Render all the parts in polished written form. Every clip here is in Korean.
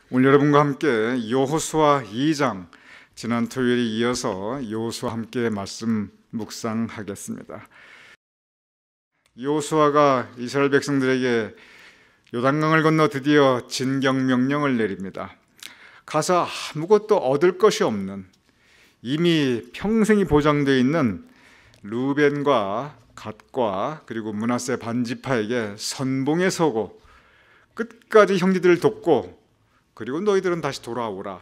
오늘 여러분과 함께 여호수아 2장, 지난 토요일에 이어서 여호수아 함께 말씀 묵상하겠습니다. 여호수아가 이스라엘 백성들에게 요단강을 건너 드디어 진경 명령을 내립니다. 가서 아무것도 얻을 것이 없는, 이미 평생이 보장되어 있는 루벤과 갓과 그리고 므낫세 반지파에게 선봉에 서고 끝까지 형제들을 돕고, 그리고 너희들은 다시 돌아오라,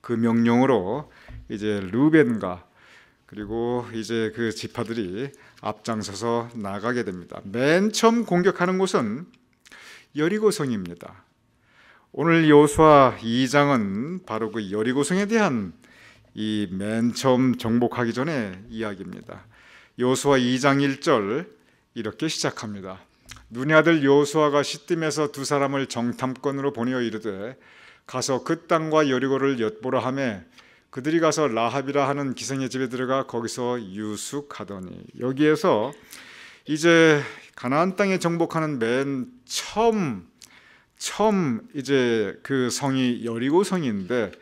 그 명령으로 이제 루벤과 그리고 이제 그 지파들이 앞장서서 나가게 됩니다. 맨 처음 공격하는 곳은 여리고성입니다. 오늘 여호수아 2장은 바로 그 여리고성에 대한 이 맨 처음 정복하기 전의 이야기입니다. 여호수아 2장 1절 이렇게 시작합니다. 눈의 아들 여호수아가 시딤에서 두 사람을 정탐꾼으로 보내어 이르되 가서 그 땅과 여리고를 엿보라 하며 그들이 가서 라합이라 하는 기생의 집에 들어가 거기서 유숙하더니, 여기에서 이제 가나안 땅에 정복하는 맨 처음 이제 그 성이 여리고 성인데,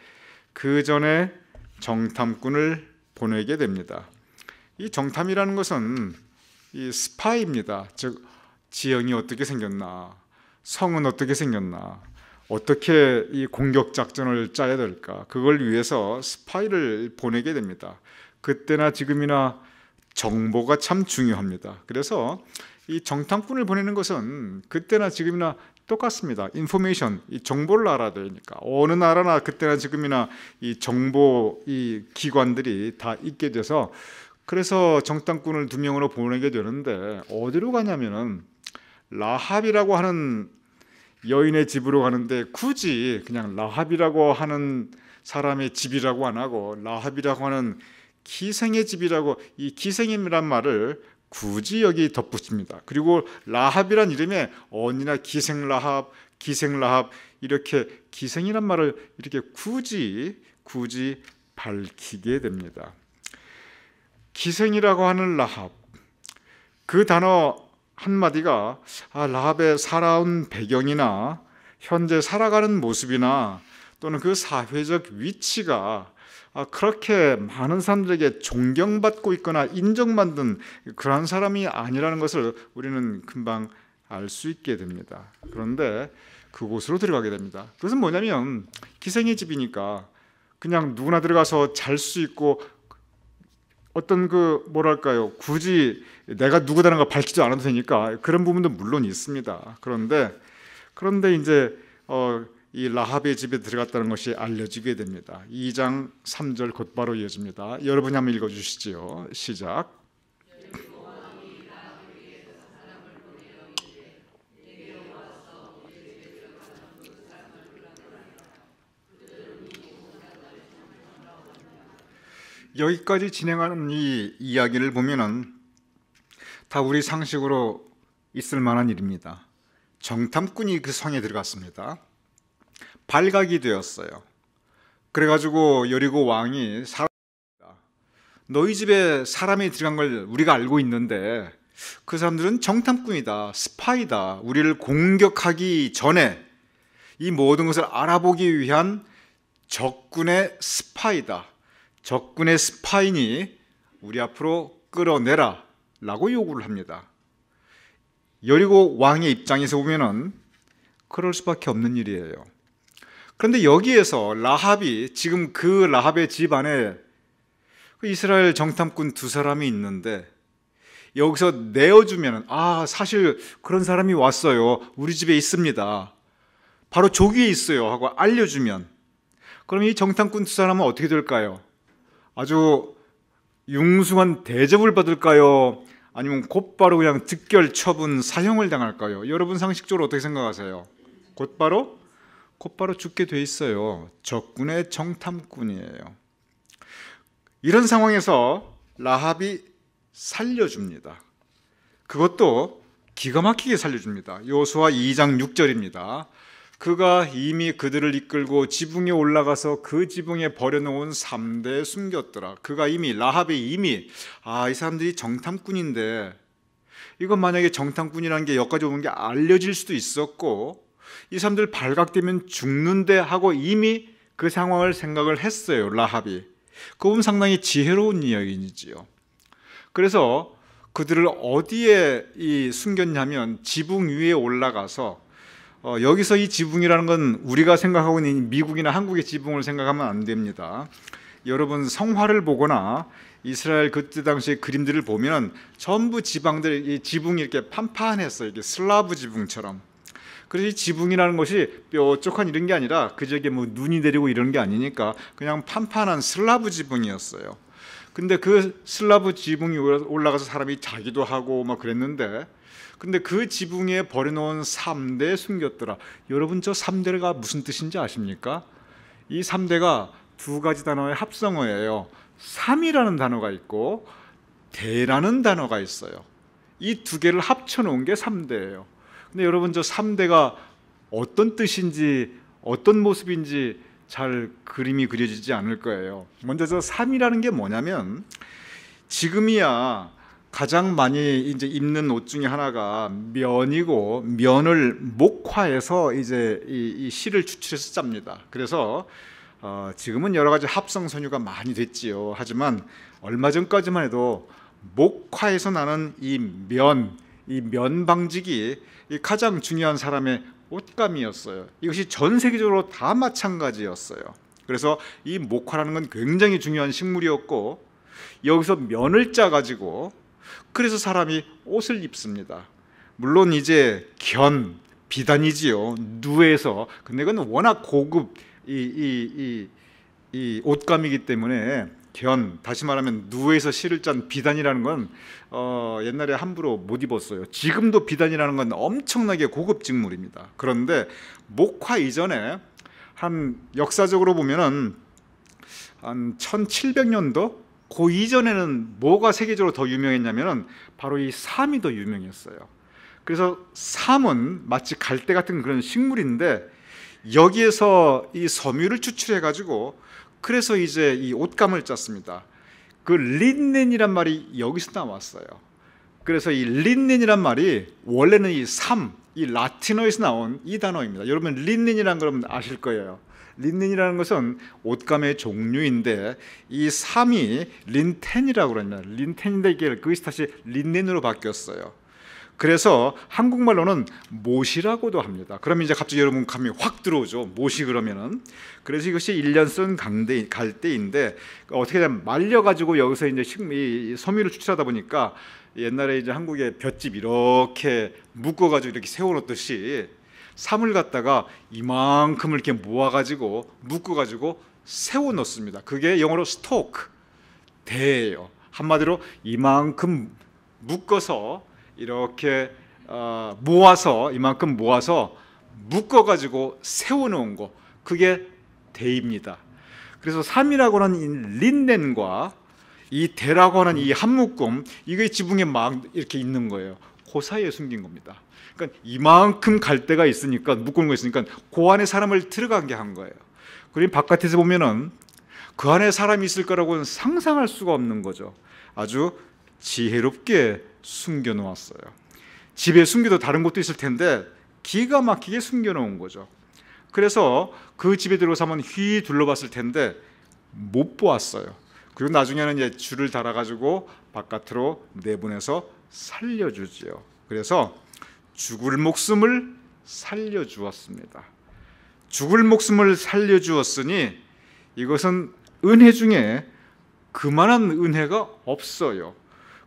그 전에 정탐꾼을 보내게 됩니다. 이 정탐이라는 것은 이 스파이입니다. 즉 지형이 어떻게 생겼나, 성은 어떻게 생겼나, 어떻게 이 공격 작전을 짜야 될까, 그걸 위해서 스파이를 보내게 됩니다. 그때나 지금이나 정보가 참 중요합니다. 그래서 이 정탐꾼을 보내는 것은 그때나 지금이나 똑같습니다. 인포메이션, 이 정보를 알아야 되니까. 어느 나라나 그때나 지금이나 이 정보 이 기관들이 다 있게 돼서, 그래서 정탐꾼을 2명으로 보내게 되는데, 어디로 가냐면은 라합이라고 하는 여인의 집으로 가는데, 굳이 그냥 라합이라고 하는 사람의 집이라고 안 하고 라합이라고 하는 기생의 집이라고, 이 기생이란 말을 굳이 여기 덧붙입니다. 그리고 라합이란 이름에 언니나 기생라합 이렇게 기생이란 말을 이렇게 굳이 밝히게 됩니다. 기생이라고 하는 라합, 그 단어 한마디가 라합의 살아온 배경이나 현재 살아가는 모습이나 또는 그 사회적 위치가 그렇게 많은 사람들에게 존경받고 있거나 인정받는 그런 사람이 아니라는 것을 우리는 금방 알 수 있게 됩니다. 그런데 그곳으로 들어가게 됩니다. 그것은 뭐냐면, 기생의 집이니까 그냥 누구나 들어가서 잘 수 있고, 어떤 그 뭐랄까요, 굳이 내가 누구다는 걸 밝히지 않아도 되니까 그런 부분도 물론 있습니다. 그런데 이제 이 라합의 집에 들어갔다는 것이 알려지게 됩니다. 2장 3절 곧바로 이어집니다. 여러분이 한번 읽어주시지요. 시작. 여기까지 진행하는 이 이야기를 보면은 다 우리 상식으로 있을 만한 일입니다. 정탐꾼이 그 성에 들어갔습니다. 발각이 되었어요. 그래가지고 여리고 왕이 너희 집에 사람이 들어간 걸 우리가 알고 있는데 그 사람들은 정탐꾼이다, 스파이다, 우리를 공격하기 전에 이 모든 것을 알아보기 위한 적군의 스파이다, 적군의 스파이니 우리 앞으로 끌어내라 라고 요구를 합니다. 여리고 왕의 입장에서 보면은 그럴 수밖에 없는 일이에요. 그런데 여기에서 라합이, 지금 그 라합의 집 안에 그 이스라엘 정탐꾼 2사람이 있는데, 여기서 내어주면 사실 그런 사람이 왔어요, 우리 집에 있습니다, 바로 저기에 있어요 하고 알려주면, 그럼 이 정탐꾼 2사람은 어떻게 될까요? 아주 융숭한 대접을 받을까요? 아니면 곧바로 그냥 즉결 처분, 사형을 당할까요? 여러분 상식적으로 어떻게 생각하세요? 곧바로 죽게 돼 있어요. 적군의 정탐꾼이에요. 이런 상황에서 라합이 살려줍니다. 그것도 기가 막히게 살려줍니다. 여호수아 2장 6절입니다. 그가 이미 그들을 이끌고 지붕에 올라가서 그 지붕에 버려놓은 3대에 숨겼더라. 그가 이미, 라합이 이미 이 사람들이 정탐꾼인데, 이건 만약에 정탐꾼이라는 게 여기까지 오는 게 알려질 수도 있었고, 이 사람들 발각되면 죽는데 하고 이미 그 상황을 생각을 했어요. 라합이. 그건 상당히 지혜로운 이야기이지요. 그래서 그들을 어디에 숨겼냐면 지붕 위에 올라가서 여기서 이 지붕이라는 건 우리가 생각하고 있는 미국이나 한국의 지붕을 생각하면 안 됩니다. 여러분 성화를 보거나 이스라엘 그때 당시의 그림들을 보면 전부 지방들 이 지붕이 이렇게 판판했어요. 이게 슬라브 지붕처럼. 그래서 이 지붕이라는 것이 뾰족한 이런 게 아니라 그저게 뭐 눈이 내리고 이런 게 아니니까 그냥 판판한 슬라브 지붕이었어요. 근데 그 슬라브 지붕이 올라가서 사람이 자기도 하고 막 그랬는데, 근데 그 지붕에 버려놓은 3대 숨겼더라. 여러분 저 3대가 무슨 뜻인지 아십니까? 이 3대가 두 가지 단어의 합성어예요. 3이라는 단어가 있고 대라는 단어가 있어요. 이 두 개를 합쳐놓은 게 3대예요. 근데 여러분 저 3대가 어떤 뜻인지 어떤 모습인지 잘 그림이 그려지지 않을 거예요. 먼저 저 3이라는 게 뭐냐면, 지금이야 가장 많이 이제 입는 옷 중에 하나가 면이고, 면을 목화해서 이제 이 실을 추출해서 짭니다. 그래서 지금은 여러 가지 합성 섬유가 많이 됐지요. 하지만 얼마 전까지만 해도 목화에서 나는 이 면 방직이 가장 중요한 사람의 옷감이었어요. 이것이 전 세계적으로 다 마찬가지였어요. 그래서 이 목화라는 건 굉장히 중요한 식물이었고, 여기서 면을 짜가지고 그래서 사람이 옷을 입습니다. 물론 이제 비단이지요. 누에서. 근데 그건 워낙 고급 이 옷감이기 때문에 다시 말하면 누에서 실을 짠 비단이라는 건 옛날에 함부로 못 입었어요. 지금도 비단이라는 건 엄청나게 고급 직물입니다. 그런데 목화 이전에 한 역사적으로 보면은 한 1700년도 그 이전에는 뭐가 세계적으로 더 유명했냐면은 바로 이 삼이 더 유명했어요. 그래서 삼은 마치 갈대 같은 그런 식물인데 여기에서 이 섬유를 추출해 가지고 그래서 이제 이 옷감을 짰습니다. 그 린넨이란 말이 여기서 나왔어요. 그래서 이 린넨이란 말이 원래는 이 라틴어에서 나온 이 단어입니다. 여러분 린넨이란 걸 아실 거예요. 린넨이라는 것은 옷감의 종류인데 이 삼이 린텐이라고 그럽니다. 린텐인데 이게 그것이 다시 린넨으로 바뀌었어요. 그래서 한국말로는 못이라고도 합니다. 그러면 이제 갑자기 여러분 감이 확 들어오죠. 못이 그러면은. 그래서 이것이 1년 쓴 갈대인데 어떻게 되면 말려가지고 여기서 이제 섬유를 추출하다 보니까 옛날에 이제 한국의 볏짚 이렇게 묶어가지고 이렇게 세워놓듯이 삼을 갖다가 이만큼을 이렇게 모아가지고 묶어가지고 세워놓습니다. 그게 영어로 스토크, 대예요. 한마디로 이만큼 묶어서 이렇게 이만큼 모아서 묶어가지고 세워놓은 거, 그게 대입니다. 그래서 삼이라고 하는 이 린넨과 이 대라고 하는 이 한 묶음, 이게 지붕에 막 이렇게 있는 거예요. 그 사이에 숨긴 겁니다. 그러니까 이만큼 갈대가 있으니까, 묶은 거 있으니까 그 안에 사람을 들어가게 한 거예요. 그리고 바깥에서 보면은 그 안에 사람이 있을 거라고는 상상할 수가 없는 거죠. 아주 지혜롭게 숨겨 놓았어요. 집에 숨겨도 다른 곳도 있을 텐데 기가 막히게 숨겨 놓은 거죠. 그래서 그 집에 들어가서 한번 휘 둘러봤을 텐데 못 보았어요. 그리고 나중에는 이제 줄을 달아가지고 바깥으로 내보내서 살려주지요. 그래서 죽을 목숨을 살려주었습니다. 죽을 목숨을 살려주었으니 이것은 은혜 중에 그만한 은혜가 없어요.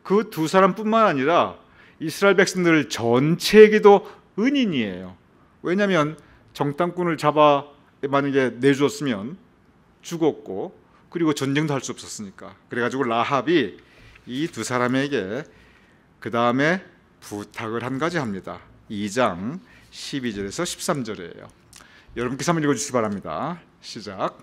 그 두 사람뿐만 아니라 이스라엘 백성들 전체에게도 은인이에요. 왜냐하면 정탐꾼을 잡아 만약에 내주었으면 죽었고, 그리고 전쟁도 할 수 없었으니까. 그래가지고 라합이 이 두 사람에게 그 다음에 부탁을 한 가지 합니다. 2장 12절에서 13절이에요. 여러분께서 한번 읽어주시기 바랍니다. 시작.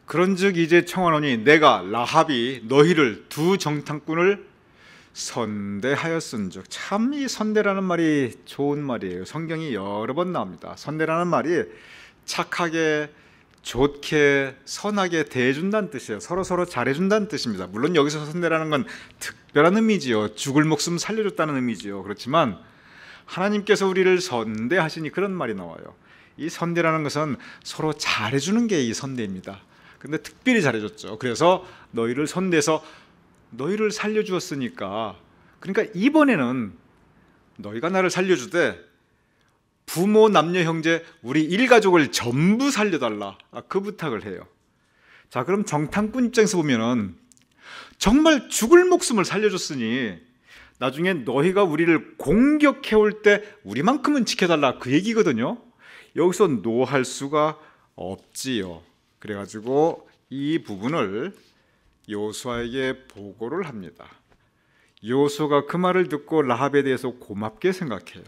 그런즉 이제 청하노니 내가 라합이 너희를 두 정탐꾼을 선대하였은즉. 참 이 선대라는 말이 좋은 말이에요. 성경이 여러 번 나옵니다. 선대라는 말이 착하게, 좋게, 선하게 대해준다는 뜻이에요. 서로 잘해준다는 뜻입니다. 물론 여기서 선대라는 건 특별한 의미지요. 죽을 목숨 살려줬다는 의미지요. 그렇지만 하나님께서 우리를 선대하시니 그런 말이 나와요. 이 선대라는 것은 서로 잘해주는 게 이 선대입니다. 근데 특별히 잘해줬죠. 그래서 너희를 선대해서 너희를 살려주었으니까, 그러니까 이번에는 너희가 나를 살려주되 부모, 남녀, 형제, 우리 일가족을 전부 살려달라, 그 부탁을 해요. 자, 그럼 정탐꾼 입장에서 보면은 정말 죽을 목숨을 살려줬으니 나중에 너희가 우리를 공격해올 때 우리만큼은 지켜달라, 그 얘기거든요. 여기서 노할 수가 없지요. 그래가지고 이 부분을 여호수아에게 보고를 합니다. 여호수아가 그 말을 듣고 라합에 대해서 고맙게 생각해요.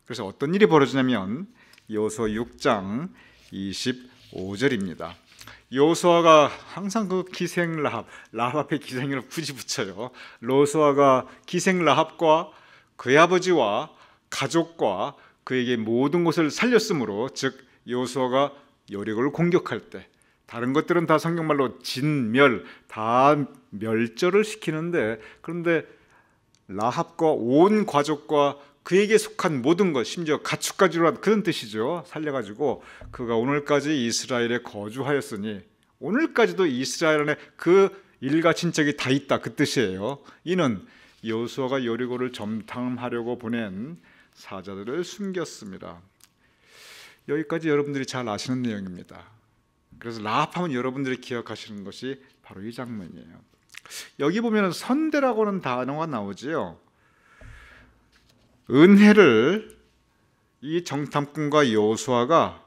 그래서 어떤 일이 벌어지냐면 여호수아 6장 25절입니다. 여호수아가 항상 그 기생 라합 앞에 기생을 굳이 붙여요. 여호수아가 기생 라합과 그의 아버지와 가족과 그에게 모든 것을 살렸으므로, 즉 여호수아가 여리고를 공격할 때, 다른 것들은 다 성경말로 진멸, 다 멸절을 시키는데, 그런데 라합과 온 가족과 그에게 속한 모든 것, 심지어 가축까지로, 그런 뜻이죠. 살려가지고 그가 오늘까지 이스라엘에 거주하였으니, 오늘까지도 이스라엘 안에 그 일가 친척이 다 있다, 그 뜻이에요. 이는 여호수아가 여리고를 점탕하려고 보낸 사자들을 숨겼습니다. 여기까지 여러분들이 잘 아시는 내용입니다. 그래서 라합하면 여러분들이 기억하시는 것이 바로 이 장면이에요. 여기 보면 선대라고는 단어가 나오지요. 은혜를, 이 정탐꾼과 여호수아가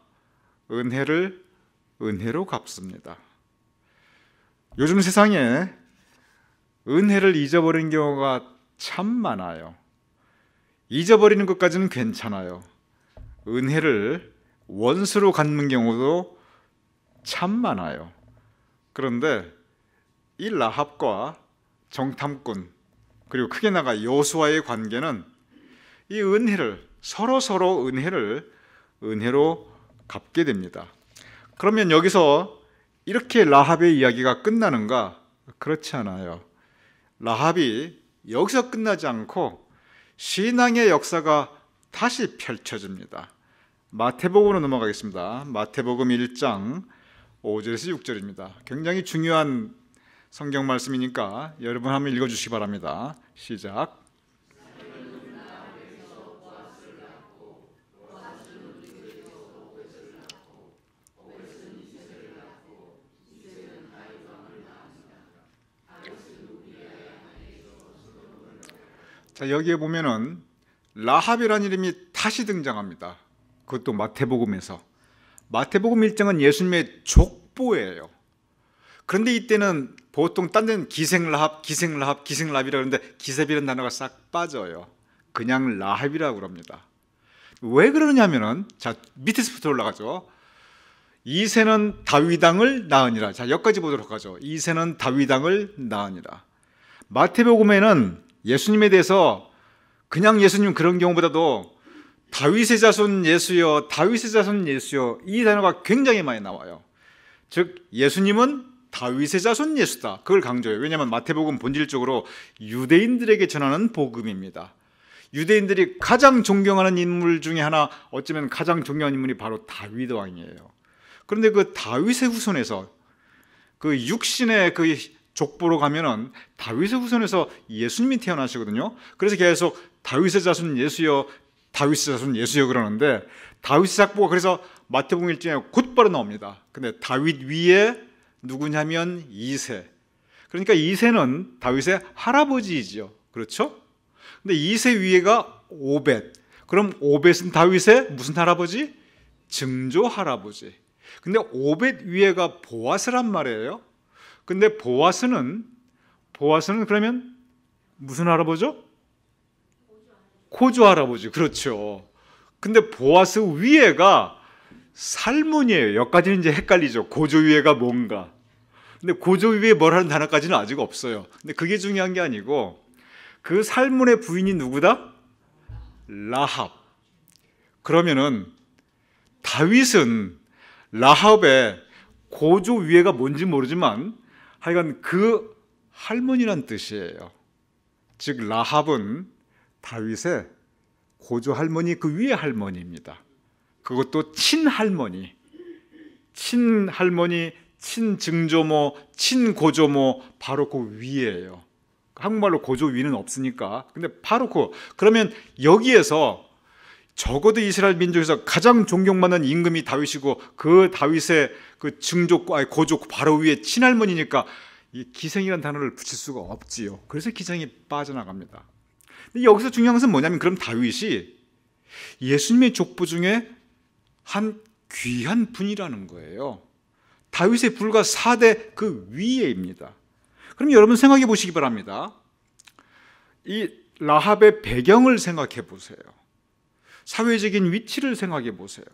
은혜로 갚습니다. 요즘 세상에 은혜를 잊어버린 경우가 참 많아요. 잊어버리는 것까지는 괜찮아요. 은혜를 원수로 갚는 경우도 참 많아요. 그런데 이 라합과 정탐꾼, 그리고 크게 나가 여호수아의 관계는 이 은혜를, 서로 은혜로 갚게 됩니다. 그러면 여기서 이렇게 라합의 이야기가 끝나는가? 그렇지 않아요. 라합이 여기서 끝나지 않고 신앙의 역사가 다시 펼쳐집니다. 마태복음으로 넘어가겠습니다. 마태복음 1장 5절에서 6절입니다. 굉장히 중요한 성경 말씀이니까 여러분 한번 읽어주시기 바랍니다. 시작. 자, 여기에 보면은 라합이라는 이름이 다시 등장합니다. 그것도 마태복음에서. 마태복음 1장은 예수님의 족보예요. 그런데 이때는 보통 딴 데는 기생라합 기생라합이라고 그러는데 기셉이라는 단어가 싹 빠져요. 그냥 라합이라고 그럽니다. 왜 그러냐면은, 자, 밑에서부터 올라가죠. 이새는 다윗 왕을 낳으니라. 자, 여기까지 보도록 하죠. 이새는 다윗 왕을 낳으니라. 마태복음에는 예수님에 대해서 그냥 예수님 그런 경우보다도 다윗의 자손 예수여, 다윗의 자손 예수여, 이 단어가 굉장히 많이 나와요. 즉 예수님은 다윗의 자손 예수다, 그걸 강조해요. 왜냐하면 마태복음 본질적으로 유대인들에게 전하는 복음입니다. 유대인들이 가장 존경하는 인물 중에 하나, 어쩌면 가장 존경하는 인물이 바로 다윗 왕이에요. 그런데 그 다윗의 후손에서, 그 육신의 그 족보로 가면은 다윗의 후손에서 예수님이 태어나시거든요. 그래서 계속 다윗의 자손 예수여, 다윗의 자손 예수여 그러는데, 다윗의 족보가 그래서 마태복음 1장에 곧바로 나옵니다. 근데 다윗 위에 누구냐면 이새. 그러니까 이새는 다윗의 할아버지이지요. 그렇죠? 근데 이새 위에가 오벳. 그럼 오벳은 다윗의 무슨 할아버지? 증조 할아버지. 근데 오벳 위에가 보아스란 말이에요. 근데 보아스는 그러면 무슨 할아버지죠? 고조 할아버지. 그렇죠. 근데 보아스 위에가 살몬이에요. 여기까지는 이제 헷갈리죠. 고조 위에가 뭔가. 근데 고조 위에 뭐라는 단어까지는 아직 없어요. 근데 그게 중요한 게 아니고, 그 살문의 부인이 누구다? 라합. 그러면은 다윗은 라합의 고조 위에가 뭔지 모르지만 하여간 그 할머니란 뜻이에요. 즉 라합은 다윗의 고조 할머니 그 위의 할머니입니다. 그것도 친할머니, 친증조모, 친고조모 바로 그 위에요. 한국말로 고조 위는 없으니까. 근데 바로 그러면 여기에서 적어도 이스라엘 민족에서 가장 존경받는 임금이 다윗이고 그 다윗의 그 고조 바로 위에 친할머니니까 이 기생이라는 단어를 붙일 수가 없지요. 그래서 기생이 빠져나갑니다. 근데 여기서 중요한 것은 뭐냐면 그럼 다윗이 예수님의 족보 중에 한 귀한 분이라는 거예요. 다윗의 불과 4대 그 위에입니다. 그럼 여러분 생각해 보시기 바랍니다. 이 라합의 배경을 생각해 보세요. 사회적인 위치를 생각해 보세요.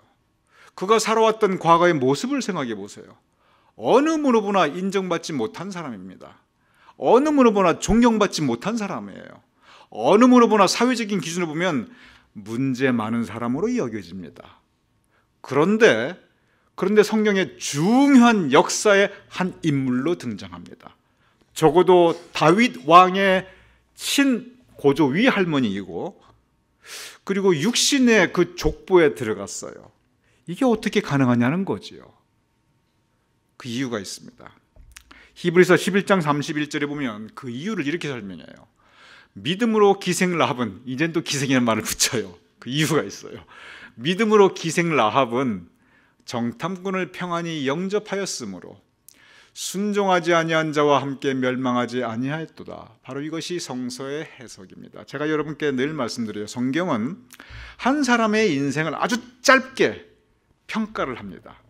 그가 살아왔던 과거의 모습을 생각해 보세요. 어느 무로보나 인정받지 못한 사람입니다. 어느 무로보나 존경받지 못한 사람이에요. 어느 무로보나 사회적인 기준으로 보면 문제 많은 사람으로 여겨집니다. 그런데 성경의 중요한 역사의 한 인물로 등장합니다. 적어도 다윗 왕의 친고조 위 할머니이고 그리고 육신의 그 족보에 들어갔어요. 이게 어떻게 가능하냐는 거지요. 그 이유가 있습니다. 히브리서 11장 31절에 보면 그 이유를 이렇게 설명해요. 믿음으로 기생 라합은, 이젠 또 기생이라는 말을 붙여요. 그 이유가 있어요. 믿음으로 기생 라합은 정탐꾼을 평안히 영접하였으므로 순종하지 아니한 자와 함께 멸망하지 아니하였도다. 바로 이것이 성서의 해석입니다. 제가 여러분께 늘 말씀드려요. 성경은 한 사람의 인생을 아주 짧게 평가를 합니다.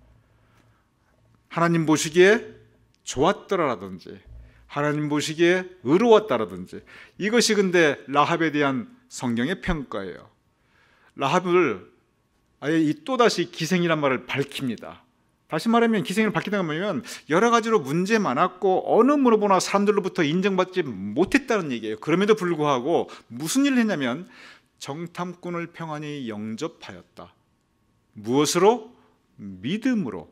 하나님 보시기에 좋았더라라든지 하나님 보시기에 의로웠다라든지 이것이 근데 라합에 대한 성경의 평가예요. 라합을 아예 이 또다시 기생이란 말을 밝힙니다. 다시 말하면 기생을 밝히다가 뭐냐면 여러 가지로 문제 많았고 어느 물어보나 사람들로부터 인정받지 못했다는 얘기예요. 그럼에도 불구하고 무슨 일을 했냐면 정탐꾼을 평안히 영접하였다. 무엇으로? 믿음으로.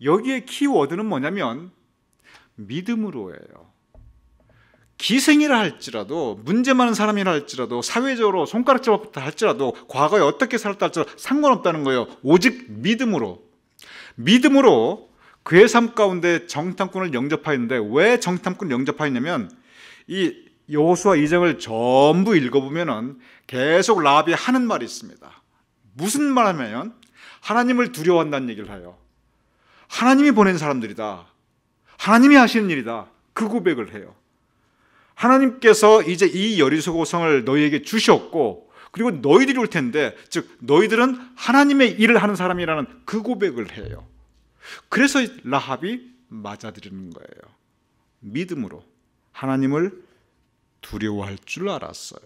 여기에 키워드는 뭐냐면 믿음으로예요. 기생이라 할지라도 문제 많은 사람이라 할지라도 사회적으로 손가락질부터 할지라도 과거에 어떻게 살았다 할지라도 상관없다는 거예요. 오직 믿음으로 그의 삶 가운데 정탐꾼을 영접하였는데 왜 정탐꾼을 영접하였냐면 이 여호수아 2장을 전부 읽어보면 계속 라합이 하는 말이 있습니다. 무슨 말하면 하나님을 두려워한다는 얘기를 해요. 하나님이 보낸 사람들이다. 하나님이 하시는 일이다. 그 고백을 해요. 하나님께서 이제 이 여리고 고성을 너희에게 주셨고 그리고 너희들이 올 텐데 즉 너희들은 하나님의 일을 하는 사람이라는 그 고백을 해요. 그래서 라합이 맞아들이는 거예요. 믿음으로 하나님을 두려워할 줄 알았어요.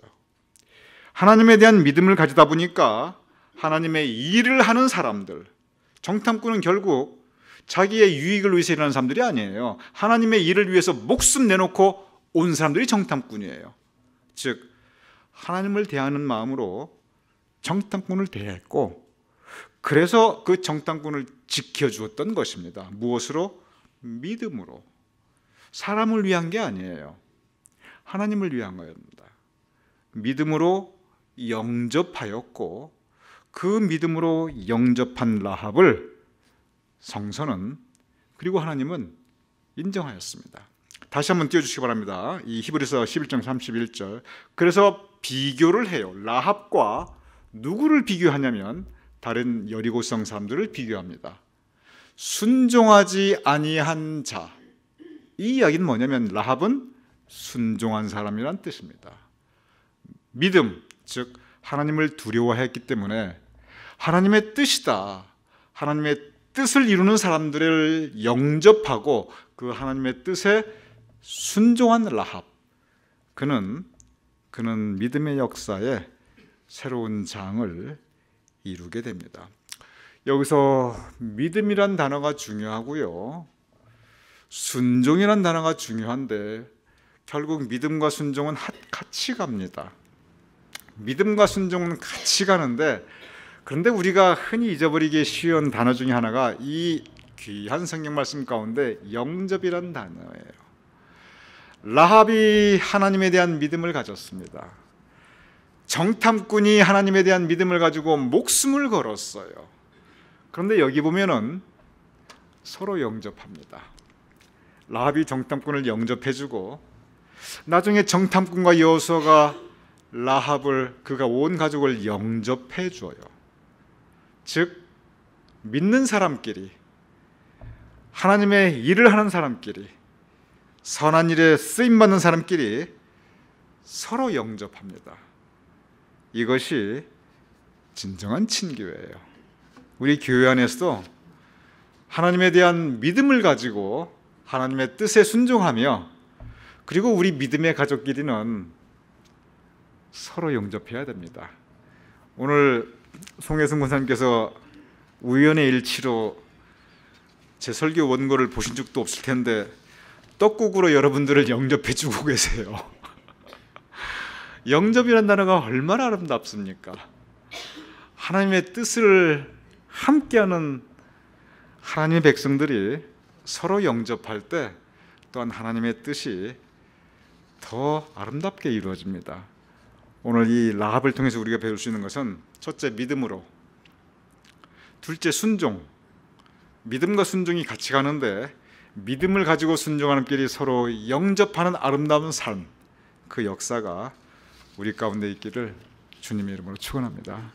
하나님에 대한 믿음을 가지다 보니까 하나님의 일을 하는 사람들, 정탐꾼은 결국 자기의 유익을 위해서 일하는 사람들이 아니에요. 하나님의 일을 위해서 목숨 내놓고 온 사람들이 정탐꾼이에요. 즉 하나님을 대하는 마음으로 정탐꾼을 대했고 그래서 그 정탐꾼을 지켜주었던 것입니다. 무엇으로? 믿음으로. 사람을 위한 게 아니에요. 하나님을 위한 거였습니다. 믿음으로 영접하였고 그 믿음으로 영접한 라합을 성서는 그리고 하나님은 인정하였습니다. 다시 한번 띄워주시기 바랍니다. 이 히브리서 11장 31절. 그래서 비교를 해요. 라합과 누구를 비교하냐면 다른 여리고성 사람들을 비교합니다. 순종하지 아니한 자. 이 이야기는 뭐냐면 라합은 순종한 사람이란 뜻입니다. 믿음, 즉 하나님을 두려워했기 때문에 하나님의 뜻이다. 하나님의 뜻을 이루는 사람들을 영접하고 그 하나님의 뜻에 순종한 라합. 그는 믿음의 역사에 새로운 장을 이루게 됩니다. 여기서 믿음이란 단어가 중요하고요. 순종이란 단어가 중요한데 결국 믿음과 순종은 같이 갑니다. 믿음과 순종은 같이 가는데, 그런데 우리가 흔히 잊어버리기 쉬운 단어 중에 하나가 이 귀한 성경 말씀 가운데 영접이라는 단어예요. 라합이 하나님에 대한 믿음을 가졌습니다. 정탐꾼이 하나님에 대한 믿음을 가지고 목숨을 걸었어요. 그런데 여기 보면은 서로 영접합니다. 라합이 정탐꾼을 영접해주고, 나중에 정탐꾼과 여호수아가 라합을, 그가 온 가족을 영접해줘요. 즉 믿는 사람끼리, 하나님의 일을 하는 사람끼리, 선한 일에 쓰임받는 사람끼리 서로 영접합니다. 이것이 진정한 친교회예요. 우리 교회 안에서도 하나님에 대한 믿음을 가지고 하나님의 뜻에 순종하며, 그리고 우리 믿음의 가족끼리는 서로 영접해야 됩니다. 오늘 송혜승 권사님께서 우연의 일치로 제 설교 원고를 보신 적도 없을 텐데 떡국으로 여러분들을 영접해주고 계세요. 영접이라는 단어가 얼마나 아름답습니까? 하나님의 뜻을 함께하는 하나님의 백성들이 서로 영접할 때 또한 하나님의 뜻이 더 아름답게 이루어집니다. 오늘 이 라합을 통해서 우리가 배울 수 있는 것은, 첫째 믿음으로, 둘째 순종. 믿음과 순종이 같이 가는데 믿음을 가지고 순종하는 길이 서로 영접하는 아름다운 삶, 그 역사가 우리 가운데 있기를 주님의 이름으로 축원합니다.